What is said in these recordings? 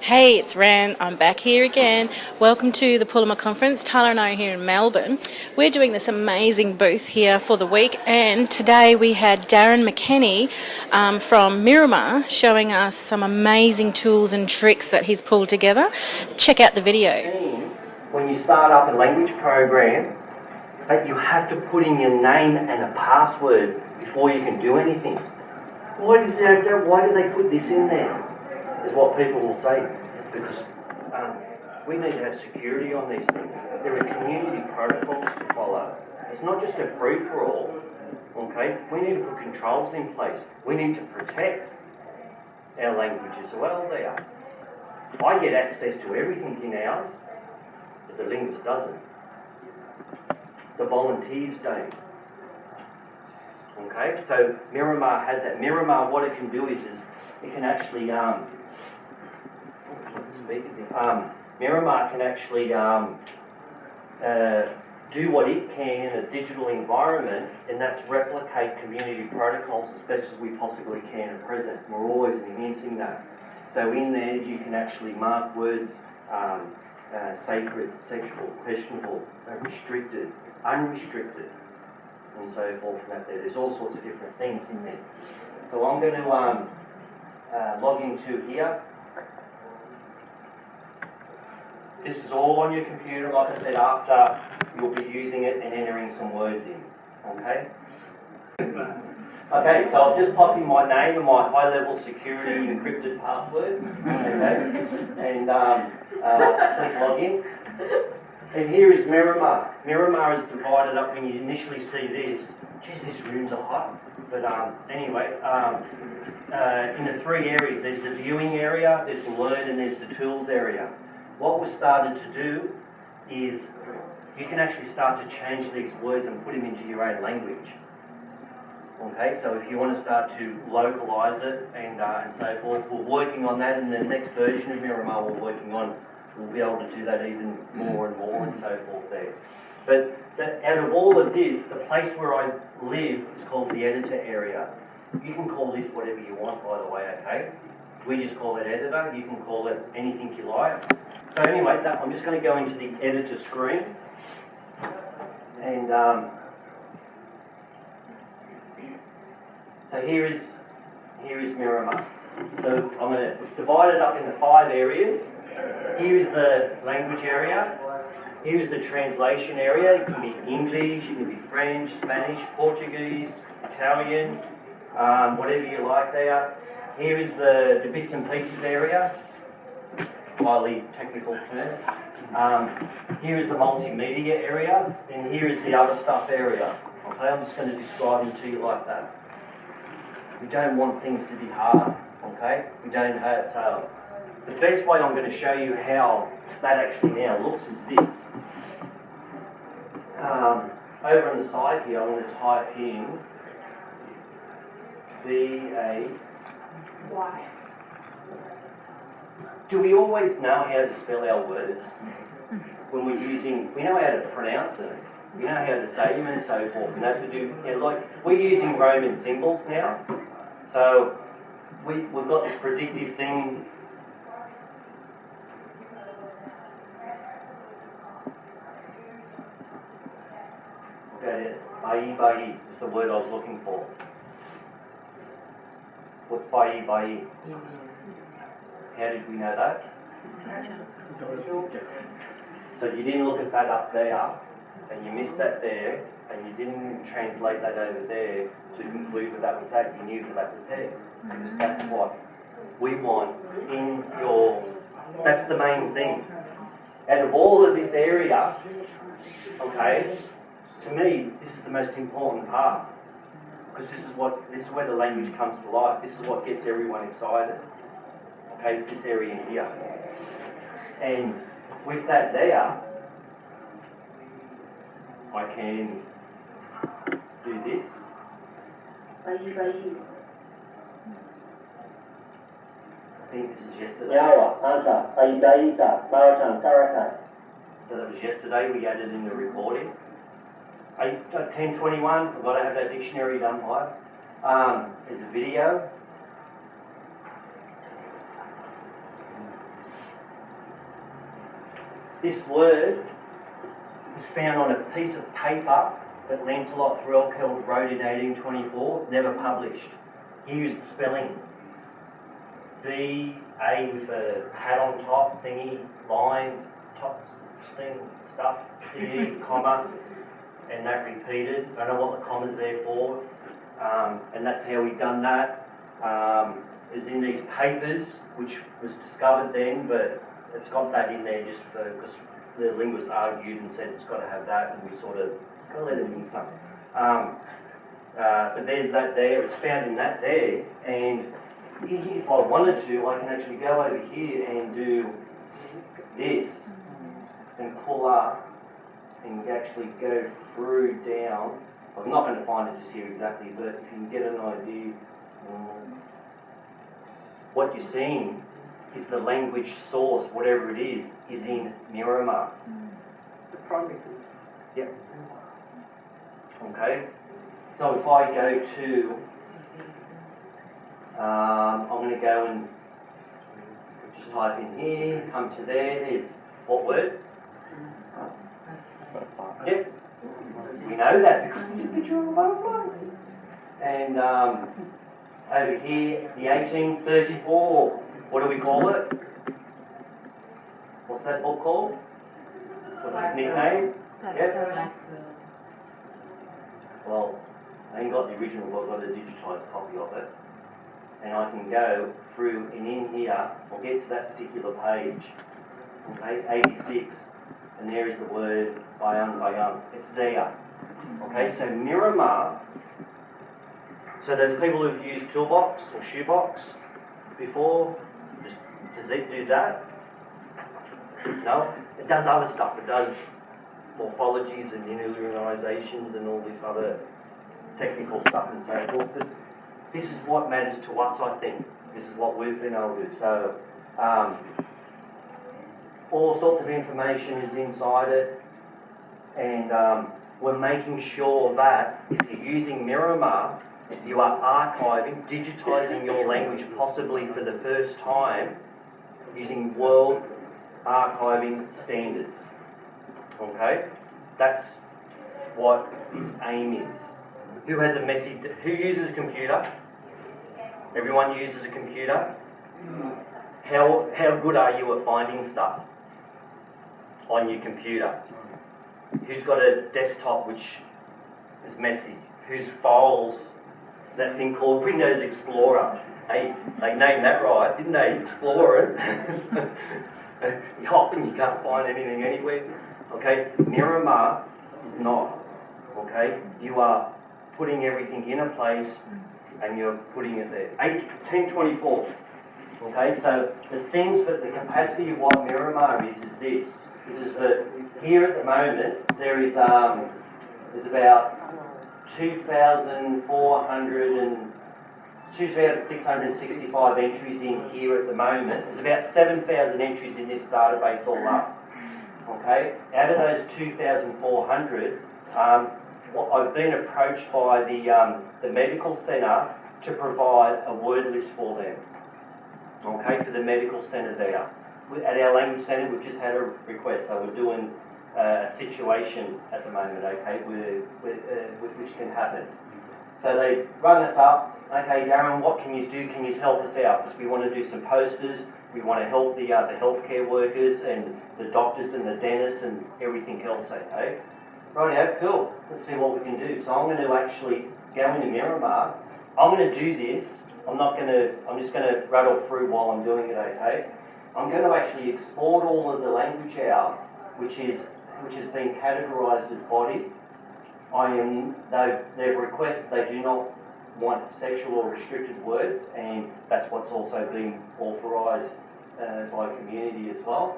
Hey, it's Ran. I'm back here again. Welcome to the Pullama Conference. Tyler and I are here in Melbourne. We're doing this amazing booth here for the week, and today we had Daryn Mckenny from Miromaa showing us some amazing tools and tricks that he's pulled together. Check out the video. When you start up a language program, you have to put in your name and a password before you can do anything. Why do they put this in there? Is what people will say, because we need to have security on these things. There are community protocols to follow. It's not just a free-for-all, okay? We need to put controls in place. We need to protect our language as well there. I get access to everything in ours, but the linguist doesn't. The volunteers don't. Okay, so Miromaa has that. Miromaa, what it can do is it can actually Miromaa can actually do what it can in a digital environment, and that's replicate community protocols as best as we possibly can at present. We're always enhancing that. So in there, you can actually mark words sacred, sexual, questionable, restricted, unrestricted, and so forth. There's all sorts of different things in there. So I'm going to log into here. This is all on your computer, like I said, after you'll be using it and entering some words in. Okay? Okay, so I'll just pop in my name and my high-level security encrypted password. Okay? And click login. And here is Miromaa. Miromaa is divided up. When you initially see this, geez, these rooms are hot. But anyway, in the three areas, there's the viewing area, there's the learn, and there's the tools area. What we've started to do is you can actually start to change these words and put them into your own language. Okay, so if you want to start to localize it and so forth, we're working on that. In the next version of Miromaa we're working on, we'll be able to do that even more and more and so forth there. But out of all of this, the place where I live is called the editor area. You can call this whatever you want, by the way, okay? We just call it editor. You can call it anything you like. So anyway, I'm just going to go into the editor screen. And so here is Miromaa. So it's divided up into 5 areas. Here is the language area. Here is the translation area. It can be English, it can be French, Spanish, Portuguese, Italian, whatever you like there. Here is the bits and pieces area, highly technical term. Here is the multimedia area, and here is the other stuff area. Okay, I'm just going to describe them to you like that. We don't want things to be hard, okay? We don't have, so the best way I'm going to show you how that actually now looks is this. Over on the side here, I'm going to type in B-A... Why? Do we always know how to spell our words? When we know how to pronounce them, we know how to say them and so forth. We know to do, like we're using Roman symbols now, so we've got this predictive thing. Okay, Bai is the word I was looking for. What's Bai? How did we know that? So you didn't look at that up there, and you missed that there, and you didn't translate that over there to conclude that was that. You knew that was there, because that's what we want in your. That's the main thing. Out of all of this area, okay, to me, this is the most important part. Because this is where the language comes to life. This is what gets everyone excited. Okay, it's this area in here. And with that there, I can do this. I think this is yesterday. So that was yesterday, we added in the recording. 10:21, I've got to have that dictionary done by. There's a video. This word was found on a piece of paper that Lancelot Threlkeld wrote in 1824, never published. Here's the spelling. B-A with a hat on top, thingy, line, top thing, stuff, D, comma, and that repeated. I don't know what the comma's there for, and that's how we done that. It's in these papers, which was discovered then, but it's got that in there just because the linguist argued and said it's got to have that, and we sort of got to let it in some. But there's that there, it's found in that there, and if I wanted to, I can actually go over here and do this, and pull up, and actually go through down. I'm not going to find it just here exactly, but if you can get an idea, what you're seeing is the language source, whatever it is in Miromaa. The primary source. Yep. Okay. So if I go to, I'm going to go and just type in here, come to there, there's what word? Yep. We know that because there's a picture of a butterfly. And over here, the 1834, what do we call it? What's that book called? What's his nickname? Yep. Well, I ain't got the original book, I've got a digitised copy of it. And I can go through and in here, I'll get to that particular page, okay, 86, and there is the word Bayang. It's there. Okay, so Miromaa, so those people who've used toolbox or shoebox before, does it do that? No, it does other stuff. It does morphologies and linearizations and all this other technical stuff and so forth. But this is what matters to us, I think. This is what we've been able to do. So all sorts of information is inside it, and we're making sure that if you're using Miromaa, you are archiving, digitising your language possibly for the first time using world archiving standards. Okay? That's what its aim is. Who has a message? Who uses a computer? Everyone uses a computer. How good are you at finding stuff on your computer? Who's got a desktop which is messy? Whose files, that thing called Windows Explorer? Hey, they named that right, didn't they? Explorer. Often you can't find anything anywhere. Okay, Miromaa is not. Okay, you are putting everything in a place and you're putting it there. 1024. Okay, so the things that the capacity of what Miromaa is this. This is that here at the moment there is there's about 2,665 entries in here at the moment. There's about 7,000 entries in this database all up. Okay, out of those 2,400, I've been approached by the medical centre to provide a word list for them. Okay, for the medical centre there. At our language centre, we've just had a request, so we're doing a situation at the moment, okay, which can happen. So they've rung us up, okay, Daryn, what can you do? Can you help us out? Because we want to do some posters, we want to help the healthcare workers and the doctors and the dentists and everything else, okay? Rightio, cool, let's see what we can do. So I'm going to actually go into Miromaa. I'm going to do this. I'm just going to rattle through while I'm doing it, okay? I'm going to actually export all of the language out, which has been categorised as body. They've requested they do not want sexual or restricted words, and that's what's also been authorised by community as well.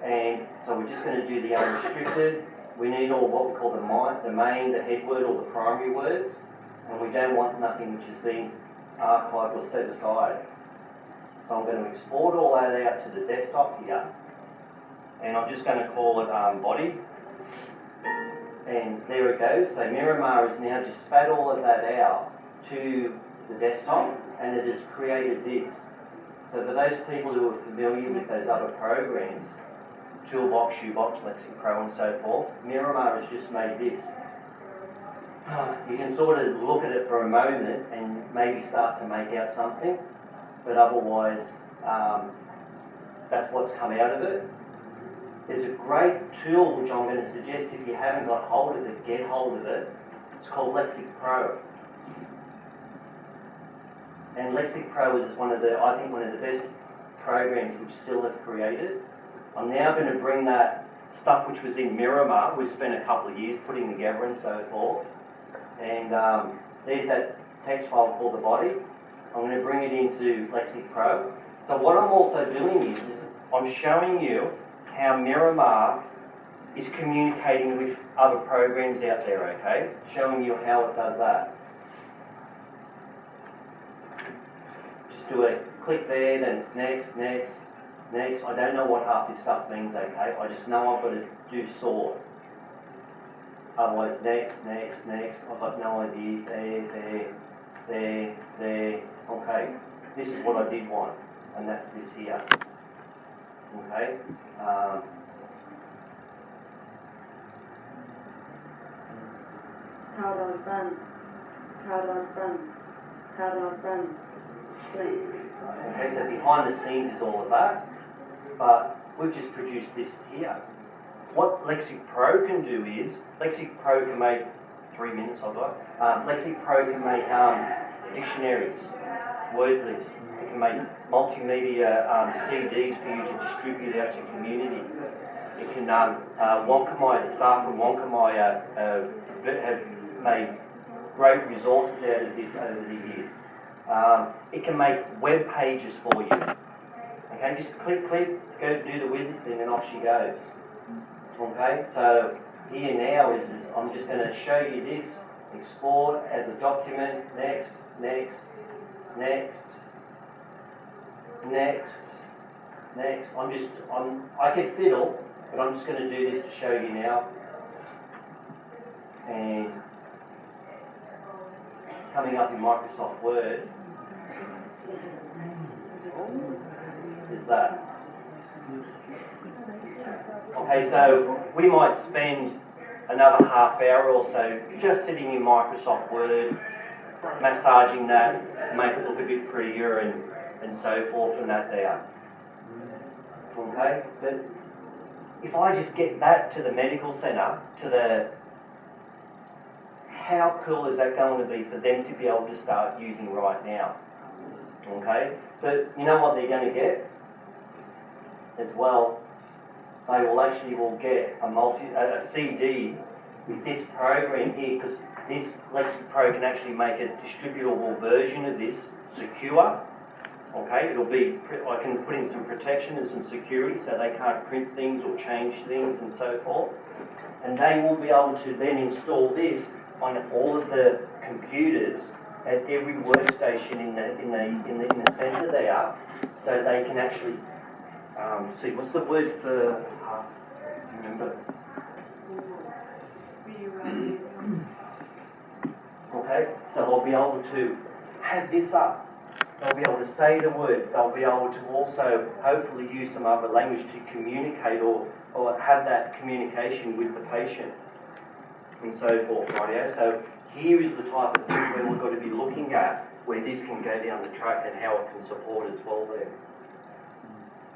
And so we're just going to do the unrestricted. We need all what we call the main, the head word, or the primary words, and we don't want nothing which has been archived or set aside. So I'm going to export all that out to the desktop here, and I'm just going to call it body. And there it goes. So Miromaa has now just spat all of that out to the desktop, and it has created this. So for those people who are familiar with those other programs, toolbox, shoebox, Lexic Pro and so forth. Miromaa has just made this. You can sort of look at it for a moment and maybe start to make out something, but otherwise that's what's come out of it. There's a great tool which I'm going to suggest if you haven't got hold of it, get hold of it. It's called Lexic Pro. And Lexic Pro is one of the, I think, one of the best programs which Sil have created. I'm now going to bring that stuff which was in Miromaa, we spent a couple of years putting together and so forth. And there's that text file called the body. I'm going to bring it into Lexic Pro. So what I'm also doing is I'm showing you how Miromaa is communicating with other programs out there, okay? Showing you how it does that. Just do a click there, then it's next, next, next. I don't know what half this stuff means, okay? I just know I've got to do sort. Otherwise, next, next, next. I've got no idea. There. Okay. This is what I did want, and that's this here. Okay. Okay, so behind the scenes is all of that, but we've just produced this here. What Lexic Pro can do is, Lexic Pro can make, 3 minutes I've got, Lexic Pro can make dictionaries, word lists, it can make multimedia CDs for you to distribute out to community. It can, Wonkamai, the staff from Wonkamai have made great resources out of this over the years. It can make web pages for you. Okay, just click, go do the wizard thing and off she goes. Okay, so here now is I'm just going to show you this, export as a document, next, next, next, next, next. I can fiddle, but I'm just going to do this to show you now. And coming up in Microsoft Word is that. Okay, so we might spend another half hour or so just sitting in Microsoft Word, massaging that to make it look a bit prettier and so forth and that there. Okay, but if I just get that to the medical centre, how cool is that going to be for them to be able to start using right now? Okay, but you know what they're going to get as well? They will get a CD with this program here, because this Lexic Pro can actually make a distributable version of this secure. Okay, I can put in some protection and some security so they can't print things or change things and so forth. And they will be able to then install this on all of the computers at every workstation in the centre there, so they can actually see, what's the word for, do you remember? Okay, so they'll be able to have this up. They'll be able to say the words. They'll be able to also hopefully use some other language to communicate or have that communication with the patient and so forth, right? So here is the type of thing where we've got to be looking at where this can go down the track and how it can support as well there.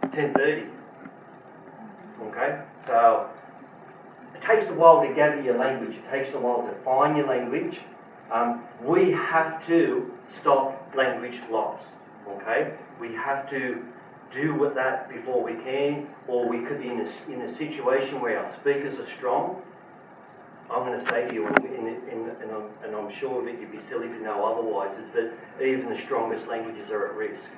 10:30. Okay, so it takes a while to gather your language. It takes a while to find your language. We have to stop language loss. Okay, we have to do with that before we can, or we could be in a situation where our speakers are strong. I'm going to say to you, and I'm sure that you'd be silly to know otherwise, is that even the strongest languages are at risk.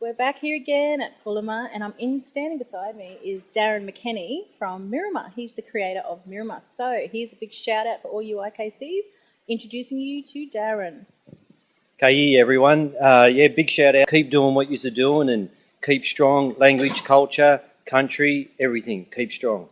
We're back here again at Miromaa, and standing beside me is Daryn Mckenny from Miromaa. He's the creator of Miromaa. So here's a big shout out for all you IKCs, introducing you to Daryn. Okay, everyone. Big shout out. Keep doing what you're doing and keep strong. Language, culture, country, everything. Keep strong.